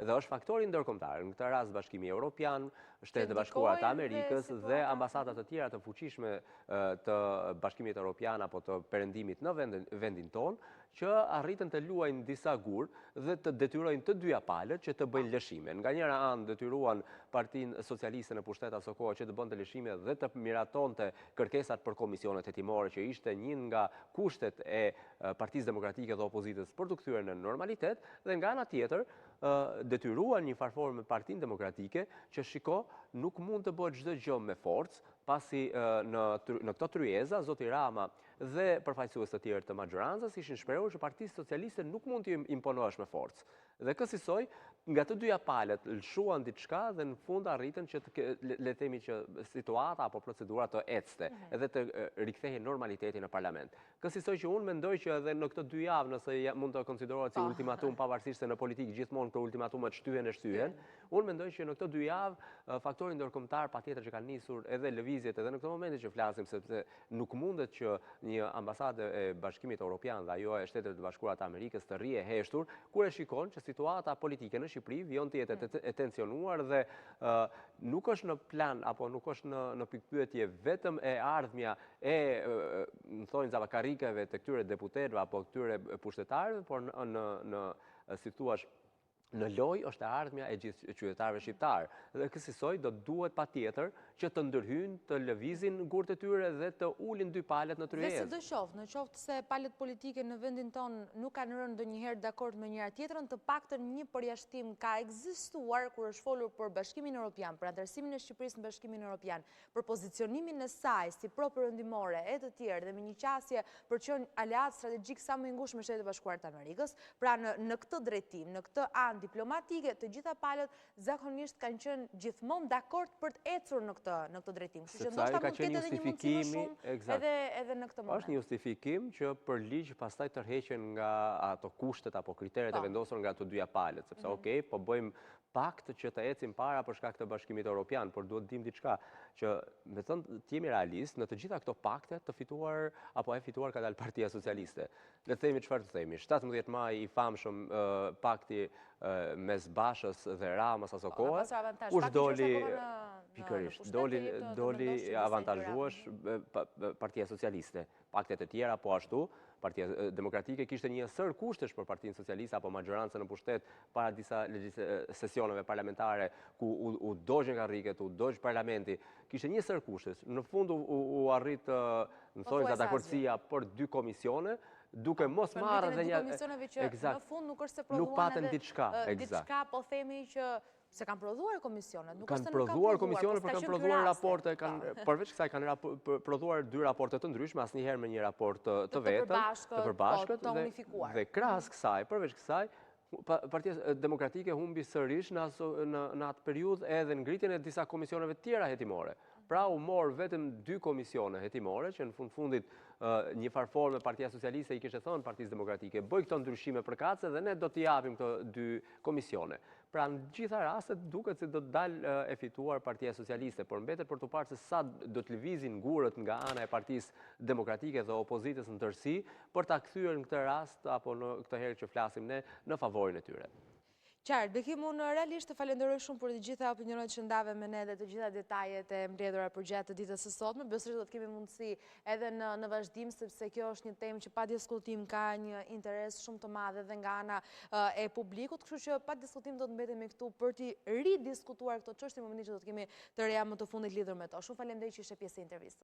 dhe është faktori ndërkombëtar. Në këtë rast Bashkimi Evropian, Shtetet e Bashkuara të Amerikës dhe ambasadat të tjera të fuqishme të Bashkimit Evropian apo të perëndimit në vendin tonë, që arritën të luajnë disa gur dhe të detyrojnë të dyja palët që të bëjnë lëshime. Nga njëra anë detyruan Partinë Socialiste në pushtet aso kohë që të bënte lëshime dhe të miratonte kërkesat për komisionet hetimore, që ishte një nga kushtet e Partisë Demokratike dhe opozitës për të kthyer në normalitet, dhe nga ana tjetër detyruan një farformë me Partinë Demokratike që nuk mund të bëhet çdo gjë me forcë, pasi në këto tryeza zoti Rama dhe përfaqësues të tjerë të maxhorancës ishin shprehur që Partisë Socialiste nuk mund t'i imponohesh me forcë. Dhe kësaj, nga të dyja palët lëshuan diçka dhe në fund arritën që le të themi që situata apo procedura të ecte edhe të rikthehej normaliteti në parlament. Kësaj që unë mendoj që edhe në këto 2 javë, nëse mund të konsiderohet si ultimatum, pavarësisht se në politikë gjithmonë këto ultimatumet shtyhen, unë mendoj që në këto 2 javë faktori ndërkombëtar patjetër që kanë nisur edhe lëvizjet edhe në këtë moment që flasim, sepse nuk mundet që një ambasadë e Bashkimit Evropian dhe ajo e Shtetet e Bashkuara të Amerikës të rrihe heshtur kur e shikon që situata politike në Shqipëri vjen të jetë e tensionuar dhe nuk është në plan apo nuk është në pikpyetje vetëm e ardhmja e më thonë zavakarikeve të këtyre deputetëve apo këtyre pushtetarëve, por në si thua në lojë është e ardhmja e gjithë qytetarëve shqiptarë. Dhe kësaj do duhet patjetër që të ndërhyjnë, të lëvizin gurët e tyre dhe të ulin 2 palët në tryezë. Dhe në qoftë se palët politike në vendin tonë nuk kanë rënë ndonjëherë dakord me njëra tjetrën, të paktën një përjashtim ka ekzistuar kur është folur për Bashkimin Evropian, për antarësimin e Shqipërisë në Bashkimin Evropian, për pozicionimin e saj si pro-perëndimore e të tjerë dhe me një qasje për të qenë aleat strategjik sa më i ngushtë me Shtetet e Bashkuara të Amerikës. Pra në këtë drejtim, në këtë anë diplomatike, të gjitha palët zakonisht kanë qenë gjithmonë dakord për të ecur në këtë drejtim. Kështu që ndoshta mund të ketë edhe një mundësi më shumë edhe në këtë moment. Është një justifikim që për ligj pastaj tërheqen nga ato kushtet apo kriteret e vendosur nga të dyja palët, sepse okay, po bëjmë pakt që të ecim para për shkak të Bashkimit Evropian, por duhet dim diçka që me thënë të jemi realist, në të gjitha këto pakte të fituar apo e fituar ka dalë Partia Socialiste. Le të themi çfarë të themi. 17 maj i famshëm pakti mes Bashës dhe Ramës aso kohë, kush doli pikërisht, doli avantazhuar Partia Socialiste. Paktet e tjera po ashtu, Partia Demokratike kishte një sër kushtesh për Partinë Socialiste apo maxhorancën në pushtet para disa sesioneve parlamentare ku u dogjën karriket, u dogj parlamenti, kishte një sër kushtesh. Në fund u arrit në thonjza dakordësia për 2 komisione, duke mos marrë dhe një komisioneve që në fund nuk është se prodhuan edhe diçka, po themi që se kanë prodhuar komisionet, nuk është se nuk kanë prodhuar komisionet, por kanë prodhuar raporte, përveç kësaj kanë prodhuar 2 raporte të ndryshme, asnjëherë me një raport të vetëm, të përbashkët, dhe krahas kësaj, përveç kësaj, Partia Demokratike humbi sërish në atë periudhë edhe ngritjen e disa komisioneve tjera hetimore. Pra u morë vetëm 2 komisione hetimore, që në fundit një farforme Partia Socialiste i kishte thënë Partisë Demokratike, bëj këto ndryshime përkatëse dhe ne do t'i japim këto 2 komisione. Pra në gjitha rastet duket se do të dalë e fituar Partia Socialiste, por mbetet për të parë se sa do të lëvizin gurët nga ana e Partisë Demokratike dhe opozitës në tërësi për ta kthyer në këtë rast apo në këtë herë që flasim ne në favorin e tyre. Qartë, Bekim, unë realisht të falenderoj shumë për të gjitha opinionet që ndave me ne dhe të gjitha detajet e mbledhura për gjatë të ditës së sotme. Besoj do të kemi mundësi edhe në vazhdim, sepse kjo është një temë që pa diskutim ka një interes shumë të madhe dhe nga ana e publikut, kështu që pa diskutim do të mbetemi këtu për të ridiskutuar këto çështje në momentin që do të kemi të reja më të fundit lidhur me to. Shumë faleminderit që ishe pjesë e intervistës.